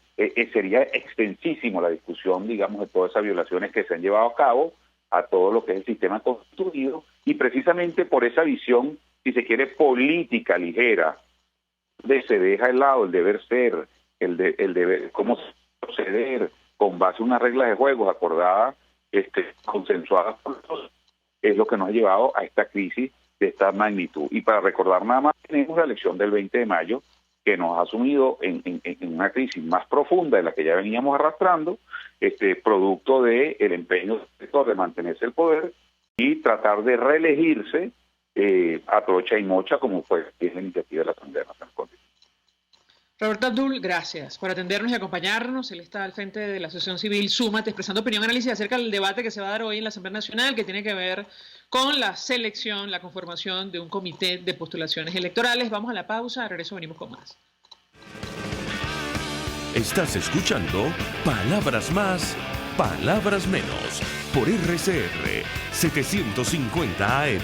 sería extensísimo la discusión, digamos, de todas esas violaciones que se han llevado a cabo a todo lo que es el sistema constituido, y precisamente por esa visión, si se quiere, política ligera, se deja de lado el deber ser, el deber, cómo proceder con base a unas reglas de juego acordadas, consensuadas por todos, es lo que nos ha llevado a esta crisis de esta magnitud. Y para recordar nada más, tenemos la elección del 20 de mayo, que nos ha sumido en una crisis más profunda de la que ya veníamos arrastrando, producto del empeño del sector de mantenerse el poder y tratar de reelegirse a trocha y mocha, como fue la iniciativa de la Asamblea Nacional Constitucional. Roberto Abdul, gracias por atendernos y acompañarnos. Él está al frente de la Asociación Civil Súmate, expresando opinión y análisis acerca del debate que se va a dar hoy en la Asamblea Nacional, que tiene que ver con la selección, la conformación de un comité de postulaciones electorales. Vamos a la pausa, al regreso venimos con más. Estás escuchando Palabras Más, Palabras Menos, por RCR 750 AM.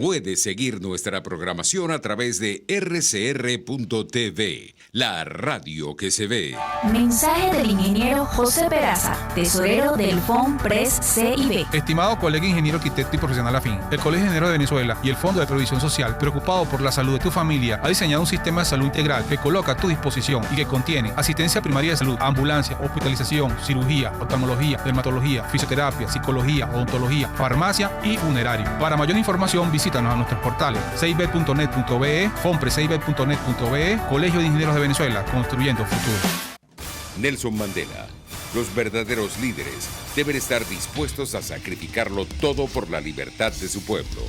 Puedes seguir nuestra programación a través de rcr.tv, la radio que se ve. Mensaje del ingeniero José Peraza, tesorero del FOMPRES CIB. Estimado colega ingeniero, arquitecto y profesional afín, el Colegio de Ingenieros de Venezuela y el Fondo de Previsión Social, preocupado por la salud de tu familia, ha diseñado un sistema de salud integral que coloca a tu disposición y que contiene asistencia primaria de salud, ambulancia, hospitalización, cirugía, oftalmología, dermatología, fisioterapia, psicología, odontología, farmacia y funerario. Para mayor información, visítanos a nuestros portales cib.net.be, fomprescib.net.be, Colegio de Ingenieros de Venezuela, construyendo futuro. Nelson Mandela. Los verdaderos líderes deben estar dispuestos a sacrificarlo todo por la libertad de su pueblo.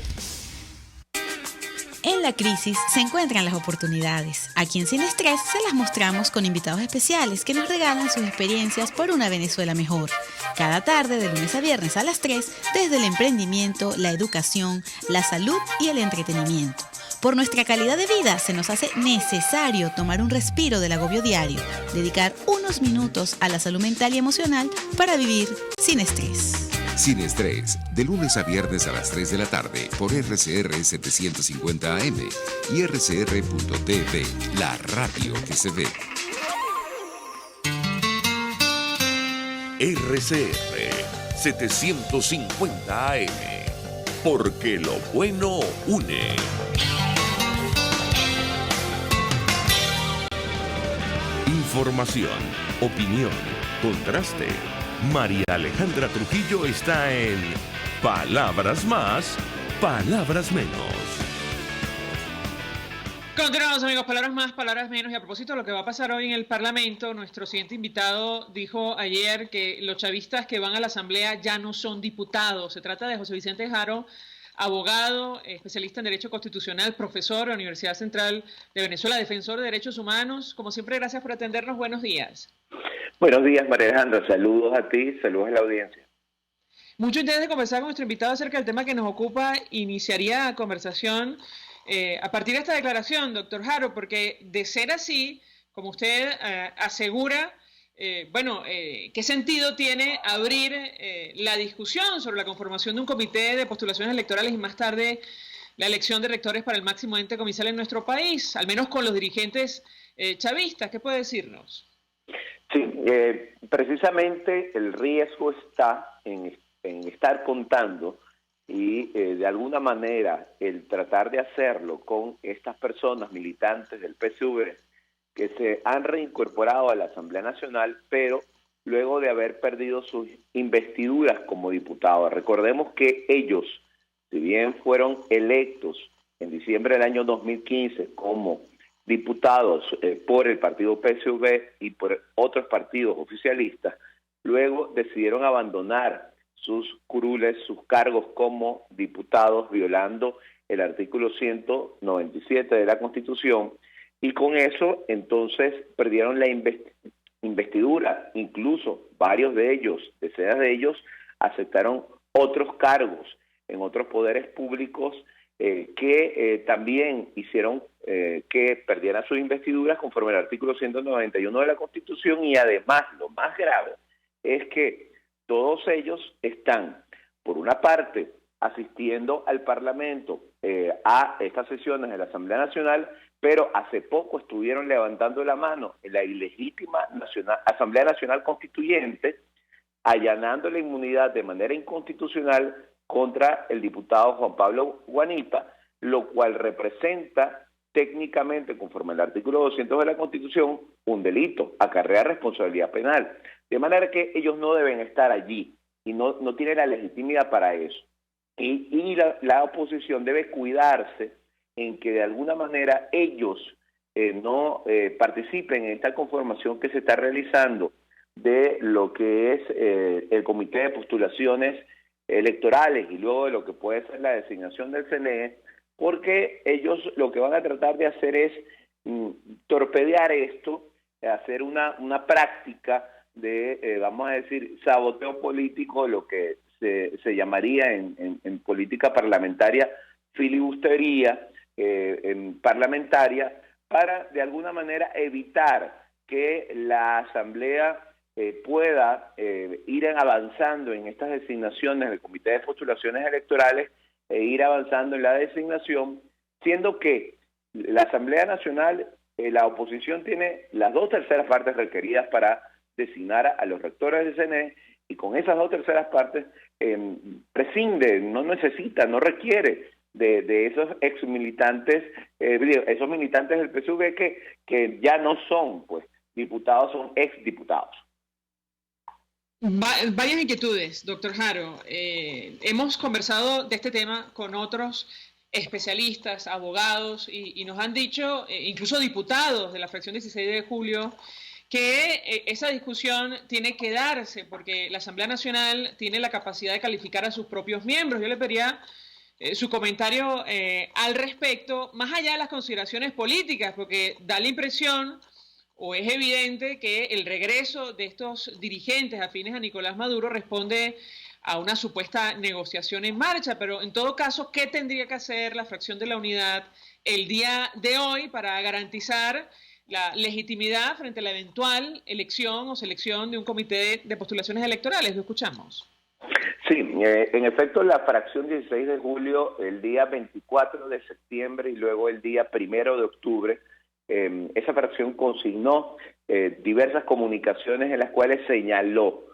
En la crisis se encuentran las oportunidades. Aquí en Sin Estrés se las mostramos con invitados especiales que nos regalan sus experiencias por una Venezuela mejor. Cada tarde, de lunes a viernes a las 3, desde el emprendimiento, la educación, la salud y el entretenimiento. Por nuestra calidad de vida se nos hace necesario tomar un respiro del agobio diario, dedicar unos minutos a la salud mental y emocional para vivir sin estrés. Sin Estrés, de lunes a viernes a las 3 de la tarde por RCR 750 AM y rcr.tv, la radio que se ve. RCR 750 AM, porque lo bueno une. Información, opinión, contraste. María Alejandra Trujillo está en Palabras Más, Palabras Menos. Continuamos, amigos, palabras más, palabras menos. Y a propósito de lo que va a pasar hoy en el Parlamento, nuestro siguiente invitado dijo ayer que los chavistas que van a la Asamblea ya no son diputados. Se trata de José Vicente Jaro, abogado, especialista en Derecho Constitucional, profesor de la Universidad Central de Venezuela, defensor de derechos humanos. Como siempre, gracias por atendernos. Buenos días. Buenos días, María Alejandra. Saludos a ti, saludos a la audiencia. Mucho interés de conversar con nuestro invitado acerca del tema que nos ocupa. Iniciaría la conversación a partir de esta declaración, doctor Jaro, porque de ser así, como usted asegura, ¿qué sentido tiene abrir la discusión sobre la conformación de un comité de postulaciones electorales y más tarde la elección de rectores para el máximo ente comicial en nuestro país, al menos con los dirigentes chavistas? ¿Qué puede decirnos? Sí, precisamente el riesgo está en estar contando y de alguna manera el tratar de hacerlo con estas personas militantes del PSV que se han reincorporado a la Asamblea Nacional, pero luego de haber perdido sus investiduras como diputados. Recordemos que ellos, si bien fueron electos en diciembre del año 2015 como diputados por el partido PSV y por otros partidos oficialistas, luego decidieron abandonar sus curules, sus cargos como diputados, violando el artículo 197 de la Constitución, y con eso entonces perdieron la investidura. Incluso varios de ellos, decenas de ellos, aceptaron otros cargos en otros poderes públicos que también hicieron que perdieran sus investiduras conforme al artículo 191 de la Constitución. Y además, lo más grave es que todos ellos están, por una parte, asistiendo al Parlamento a estas sesiones de la Asamblea Nacional, pero hace poco estuvieron levantando la mano en la ilegítima Asamblea Nacional Constituyente, allanando la inmunidad de manera inconstitucional contra el diputado Juan Pablo Guanipa, lo cual representa técnicamente, conforme al artículo 200 de la Constitución, un delito, acarrea responsabilidad penal. De manera que ellos no deben estar allí y no tienen la legitimidad para eso. Y la oposición debe cuidarse en que de alguna manera ellos no participen en esta conformación que se está realizando de lo que es el Comité de Postulaciones Electorales y luego de lo que puede ser la designación del CNE, porque ellos lo que van a tratar de hacer es torpedear esto, hacer una práctica de, vamos a decir, saboteo político, lo que se llamaría en política parlamentaria filibustería parlamentaria, para de alguna manera evitar que la Asamblea pueda ir avanzando en estas designaciones del Comité de Postulaciones Electorales e ir avanzando en la designación, siendo que la Asamblea Nacional, la oposición tiene las 2/3 partes requeridas para designar a los rectores del CNE, y con esas 2/3 partes prescinde, no necesita, no requiere de esos ex militantes, esos militantes del PSUV que ya no son pues diputados, son ex diputados. Varias inquietudes, doctor Haro. Hemos conversado de este tema con otros especialistas, abogados, y nos han dicho, incluso diputados de la fracción 16 de julio, que esa discusión tiene que darse porque la Asamblea Nacional tiene la capacidad de calificar a sus propios miembros. Yo le pediría su comentario al respecto, más allá de las consideraciones políticas, porque da la impresión, o es evidente, que el regreso de estos dirigentes afines a Nicolás Maduro responde a una supuesta negociación en marcha, pero en todo caso, ¿qué tendría que hacer la fracción de la Unidad el día de hoy para garantizar la legitimidad frente a la eventual elección o selección de un comité de postulaciones electorales? Lo escuchamos. Sí, en efecto, la fracción 16 de julio, el día 24 de septiembre y luego el día 1 de octubre, esa fracción consignó diversas comunicaciones en las cuales señaló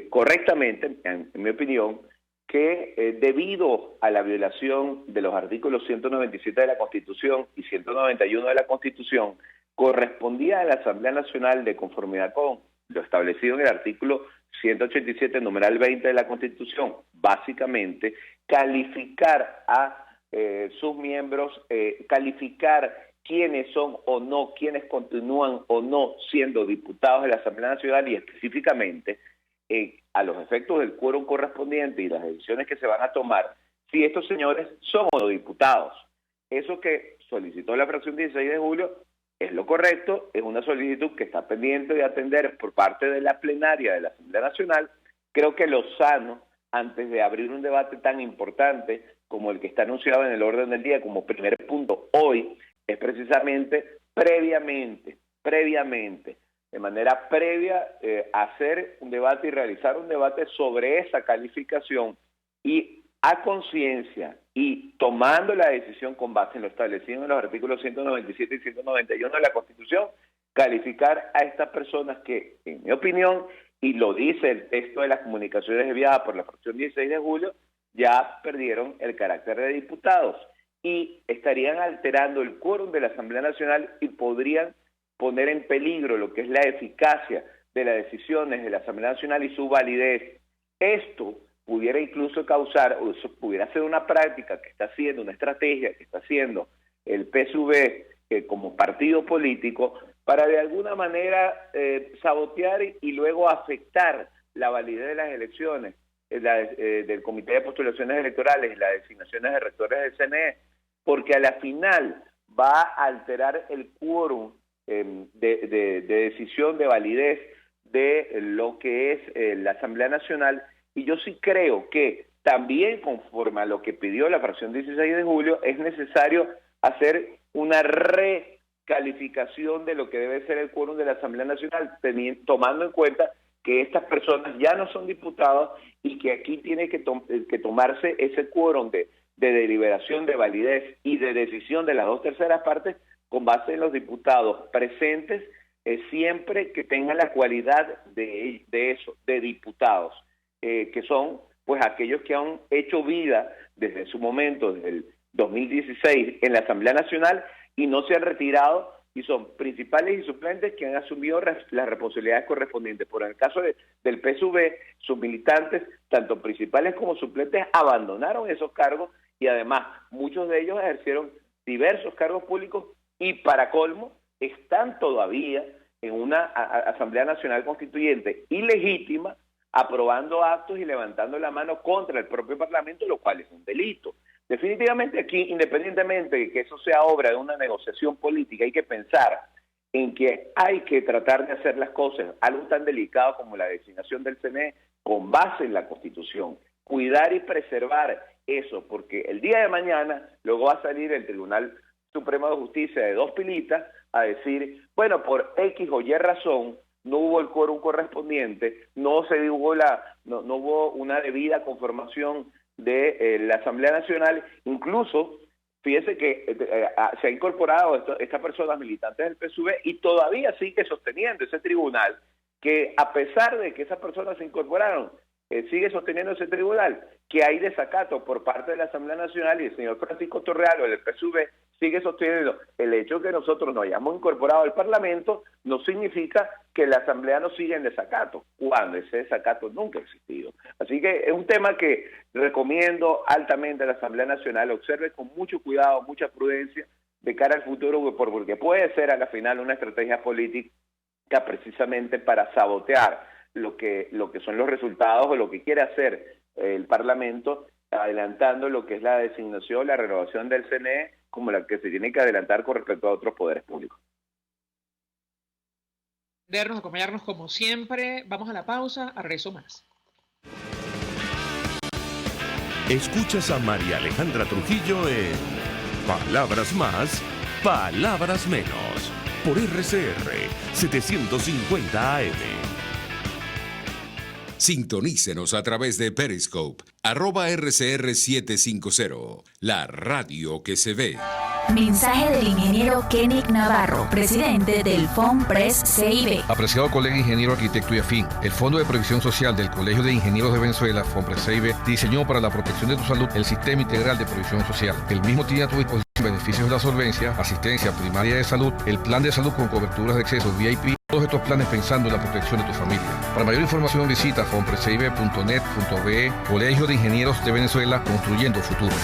correctamente, en mi opinión, que debido a la violación de los artículos 197 de la Constitución y 191 de la Constitución, correspondía a la Asamblea Nacional, de conformidad con lo establecido en el artículo 187, numeral 20 de la Constitución, básicamente calificar a sus miembros, calificar quiénes son o no, quiénes continúan o no siendo diputados de la Asamblea Nacional, y específicamente a los efectos del quórum correspondiente y las decisiones que se van a tomar, si estos señores son o no diputados. Eso que solicitó la fracción 16 de julio es lo correcto, es una solicitud que está pendiente de atender por parte de la plenaria de la Asamblea Nacional. Creo que lo sano, antes de abrir un debate tan importante como el que está anunciado en el orden del día como primer punto hoy, es precisamente previamente, de manera previa, hacer un debate y realizar un debate sobre esa calificación, y a conciencia y tomando la decisión con base en lo establecido en los artículos 197 y 191 de la Constitución, calificar a estas personas que, en mi opinión, y lo dice el texto de las comunicaciones enviadas por la fracción 16 de julio, ya perdieron el carácter de diputados y estarían alterando el quórum de la Asamblea Nacional y podrían poner en peligro lo que es la eficacia de las decisiones de la Asamblea Nacional y su validez. Esto pudiera incluso causar, o eso pudiera ser una práctica que está haciendo, una estrategia que está haciendo el PSUV como partido político para de alguna manera sabotear y luego afectar la validez de las elecciones del Comité de Postulaciones Electorales y las designaciones de rectores del CNE, porque a la final va a alterar el quórum de decisión, de validez de lo que es la Asamblea Nacional. Y yo sí creo que también, conforme a lo que pidió la fracción 16 de julio, es necesario hacer una recalificación de lo que debe ser el quórum de la Asamblea Nacional, tomando en cuenta que estas personas ya no son diputados y que aquí tiene que tomarse ese quórum de deliberación, de validez y de decisión de las 2/3 partes con base en los diputados presentes, siempre que tengan la cualidad de eso, de diputados, que son pues aquellos que han hecho vida desde su momento, desde el 2016 en la Asamblea Nacional, y no se han retirado, y son principales y suplentes que han asumido las responsabilidades correspondientes. Por el caso del PSUV, sus militantes, tanto principales como suplentes, abandonaron esos cargos, y además muchos de ellos ejercieron diversos cargos públicos y, para colmo, están todavía en una Asamblea Nacional Constituyente ilegítima, aprobando actos y levantando la mano contra el propio Parlamento, lo cual es un delito. Definitivamente aquí, independientemente de que eso sea obra de una negociación política, hay que pensar en que hay que tratar de hacer las cosas, algo tan delicado como la designación del CNE, con base en la Constitución. Cuidar y preservar eso, porque el día de mañana luego va a salir el Tribunal Supremo de Justicia de dos pilitas a decir, bueno, por X o Y razón, no hubo el quórum correspondiente, no hubo una debida conformación de la Asamblea Nacional. Incluso, fíjese que se ha incorporado estas personas militantes del PSUV y todavía sigue sosteniendo ese tribunal, que a pesar de que esas personas se incorporaron, sigue sosteniendo ese tribunal, que hay desacato por parte de la Asamblea Nacional, y el señor Francisco Torrealba del PSUV sigue sosteniendo. El hecho de que nosotros nos hayamos incorporado al Parlamento no significa que la Asamblea no siga en desacato, cuando ese desacato nunca ha existido. Así que es un tema que recomiendo altamente a la Asamblea Nacional, observe con mucho cuidado, mucha prudencia de cara al futuro, porque puede ser a la final una estrategia política precisamente para sabotear lo que son los resultados o lo que quiere hacer el Parlamento, adelantando lo que es la designación, la renovación del CNE, como la que se tiene que adelantar con respecto a otros poderes públicos. Acompañarnos como siempre. Vamos a la pausa, a regreso más. Escuchas a María Alejandra Trujillo en Palabras Más, Palabras Menos, por RCR 750 AM. Sintonícenos a través de Periscope, @RCR750, la radio que se ve. Mensaje del ingeniero Kenick Navarro, presidente del FOMPRES CIB. Apreciado colega ingeniero, arquitecto y afín, el Fondo de Previsión Social del Colegio de Ingenieros de Venezuela, FOMPRES CIB, diseñó para la protección de tu salud el Sistema Integral de Provisión Social. El mismo tiene a tu disposición beneficios de la solvencia, asistencia primaria de salud, el plan de salud con coberturas de acceso VIP, todos estos planes pensando en la protección de tu familia. Para mayor información visita fomprescibe.net.be, Colegio de Ingenieros de Venezuela, construyendo futuro.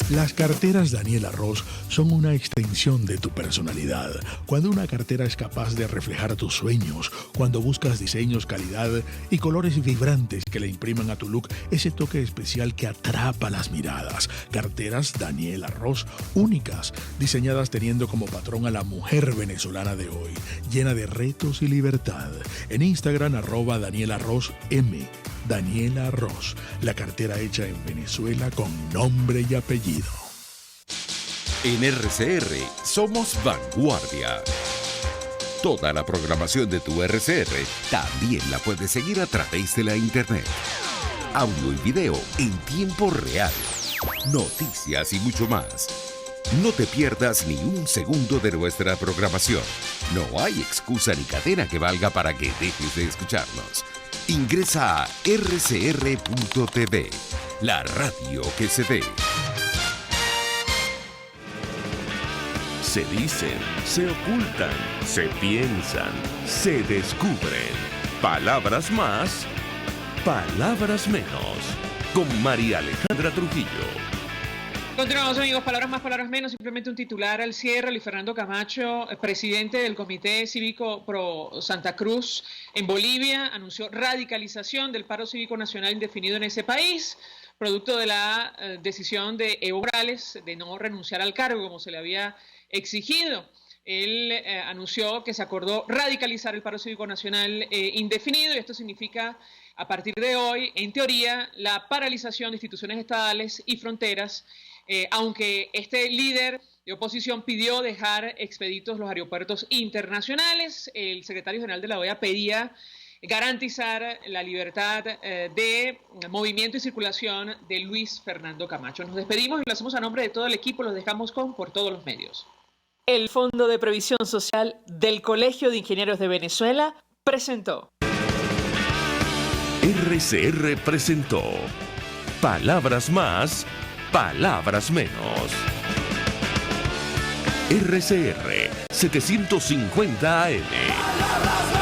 Las carteras Daniela Ross son una extensión de tu personalidad. Cuando una cartera es capaz de reflejar tus sueños, cuando buscas diseños, calidad y colores vibrantes que le impriman a tu look ese toque especial que atrapa las miradas. Carteras Daniela Ross, únicas, diseñadas teniendo como patrón a la mujer venezolana de hoy, llena de retos y libertad. En Instagram @DanielaRossM. Daniela Ross, la cartera hecha en Venezuela con nombre y apellido. En RCR somos vanguardia. Toda la programación de tu RCR también la puedes seguir a través de la internet. Audio y video en tiempo real. Noticias y mucho más. No te pierdas ni un segundo de nuestra programación. No hay excusa ni cadena que valga para que dejes de escucharnos. Ingresa a rcr.tv, la radio que se ve. Se dicen, se ocultan, se piensan, se descubren. Palabras más, palabras menos. Con María Alejandra Trujillo. Continuamos, amigos. Palabras más, palabras menos. Simplemente un titular al cierre. Luis Fernando Camacho, presidente del Comité Cívico Pro Santa Cruz en Bolivia, anunció radicalización del paro cívico nacional indefinido en ese país, producto de la decisión de Evo Morales de no renunciar al cargo como se le había exigido. Él anunció que se acordó radicalizar el paro cívico nacional indefinido, y esto significa, a partir de hoy, en teoría, la paralización de instituciones estatales y fronteras, aunque este líder de oposición pidió dejar expeditos los aeropuertos internacionales. El secretario general de la OEA pedía garantizar la libertad de movimiento y circulación de Luis Fernando Camacho. Nos despedimos y lo hacemos a nombre de todo el equipo, los dejamos por todos los medios. El Fondo de Previsión Social del Colegio de Ingenieros de Venezuela presentó. RCR presentó Palabras más, palabras menos. RCR 750 AM.